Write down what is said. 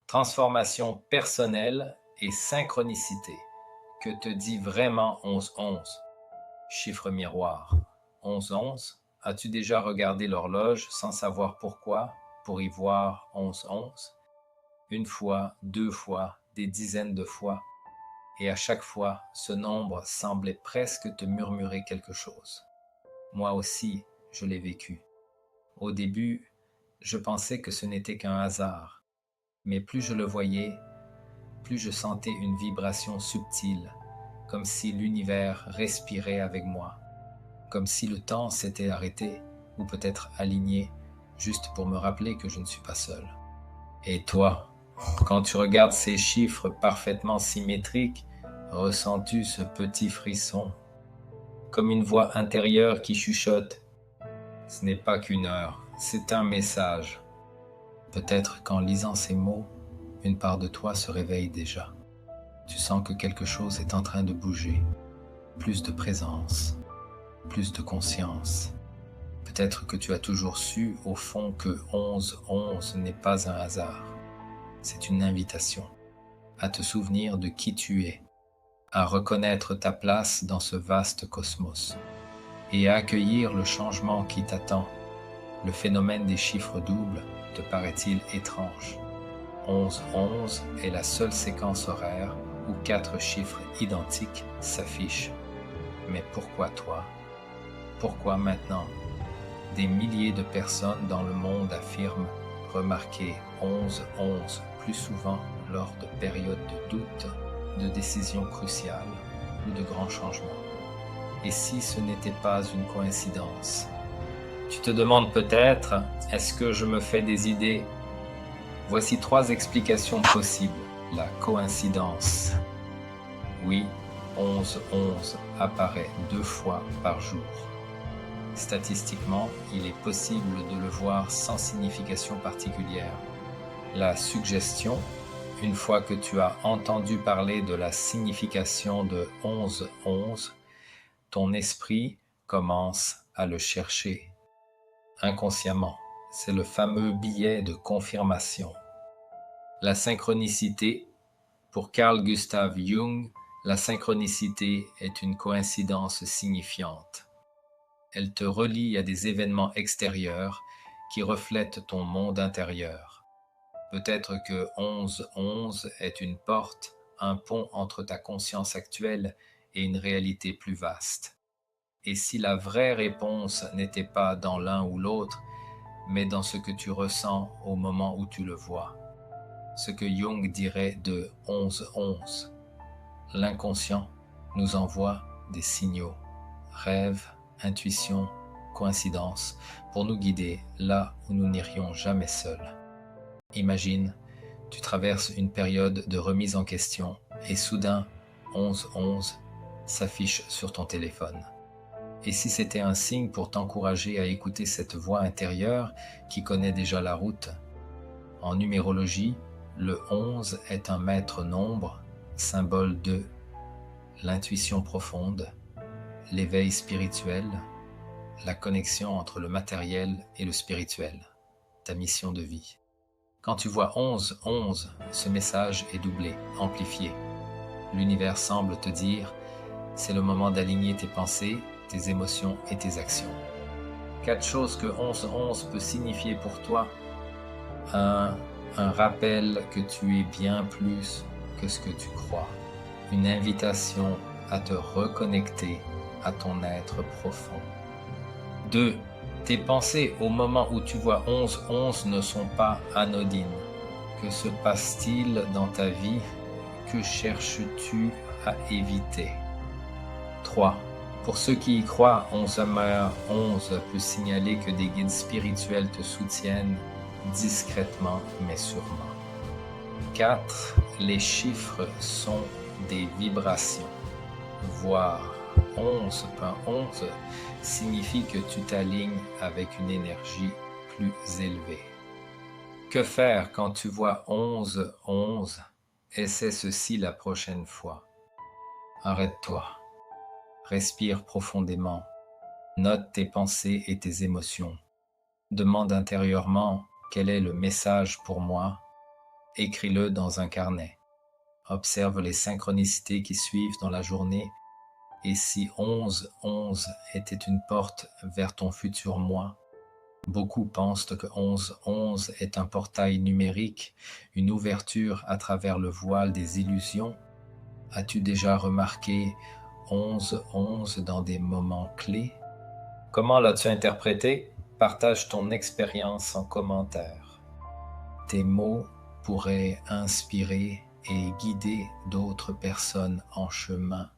Transformation personnelle et synchronicité. Que te dit vraiment 11-11? Chiffre miroir. 11-11. As-tu déjà regardé l'horloge sans savoir pourquoi pour y voir 11-11? Une fois, deux fois, des dizaines de fois. Et à chaque fois, ce nombre semblait presque te murmurer quelque chose. Moi aussi, je l'ai vécu. Au début, je pensais que ce n'était qu'un hasard. Mais plus je le voyais, plus je sentais une vibration subtile, comme si l'univers respirait avec moi, comme si le temps s'était arrêté, ou peut-être aligné, juste pour me rappeler que je ne suis pas seul. Et toi, quand tu regardes ces chiffres parfaitement symétriques, ressens-tu ce petit frisson, comme une voix intérieure qui chuchote? Ce n'est pas qu'une heure, c'est un message. Peut-être qu'en lisant ces mots, une part de toi se réveille déjà. Tu sens que quelque chose est en train de bouger, plus de présence, plus de conscience. Peut-être que tu as toujours su au fond que 11-11 n'est pas un hasard. C'est une invitation à te souvenir de qui tu es, à reconnaître ta place dans ce vaste cosmos et à accueillir le changement qui t'attend. Le phénomène des chiffres doubles te paraît-il étrange? 11-11 est la seule séquence horaire où 4 chiffres identiques s'affichent. Mais pourquoi toi? Pourquoi maintenant? Des milliers de personnes dans le monde affirment remarquer 11-11 plus souvent lors de périodes de doute, de décisions cruciales ou de grands changements. Et si ce n'était pas une coïncidence? Tu te demandes peut-être, est-ce que je me fais des idées? Voici 3 explications possibles. La coïncidence. Oui, 11-11 apparaît 2 fois par jour. Statistiquement, il est possible de le voir sans signification particulière. La suggestion, une fois que tu as entendu parler de la signification de 11-11, ton esprit commence à le chercher. Inconsciemment, c'est le fameux biais de confirmation. La synchronicité. Pour Carl Gustav Jung, la synchronicité est une coïncidence signifiante. Elle te relie à des événements extérieurs qui reflètent ton monde intérieur. Peut-être que 11-11 est une porte, un pont entre ta conscience actuelle et une réalité plus vaste. Et si la vraie réponse n'était pas dans l'un ou l'autre, mais dans ce que tu ressens au moment où tu le vois? Ce que Jung dirait de 11-11. L'inconscient nous envoie des signaux, rêves, intuitions, coïncidences, pour nous guider là où nous n'irions jamais seuls. Imagine, tu traverses une période de remise en question et soudain, 11-11 s'affiche sur ton téléphone. Et si c'était un signe pour t'encourager à écouter cette voix intérieure qui connaît déjà la route? En numérologie, le 11 est un maître nombre, symbole de l'intuition profonde, l'éveil spirituel, la connexion entre le matériel et le spirituel, ta mission de vie. Quand tu vois 11-11, ce message est doublé, amplifié. L'univers semble te dire, c'est le moment d'aligner tes pensées, tes émotions et tes actions. 4 choses que 11-11 peut signifier pour toi. 1. Un rappel que tu es bien plus que ce que tu crois. Une invitation à te reconnecter à ton être profond. 2. Tes pensées au moment où tu vois 11-11 ne sont pas anodines. Que se passe-t-il dans ta vie? Que cherches-tu à éviter? 3. Pour ceux qui y croient, 11 peut signaler que des guides spirituels te soutiennent discrètement mais sûrement. 4. Les chiffres sont des vibrations. Voir 11.11 signifie que tu t'alignes avec une énergie plus élevée. Que faire quand tu vois 11-11? Essaie ceci la prochaine fois. Arrête-toi. Respire profondément. Note tes pensées et tes émotions. Demande intérieurement quel est le message pour moi écris-le dans un carnet. Observe les synchronicités qui suivent dans la journée et si 11-11 était une porte vers ton futur moi, beaucoup pensent que 11-11 est un portail numérique, une ouverture à travers le voile des illusions. As-tu déjà remarqué 11-11 dans des moments clés? Comment l'as-tu interprété? Partage ton expérience en commentaire. Tes mots pourraient inspirer et guider d'autres personnes en chemin.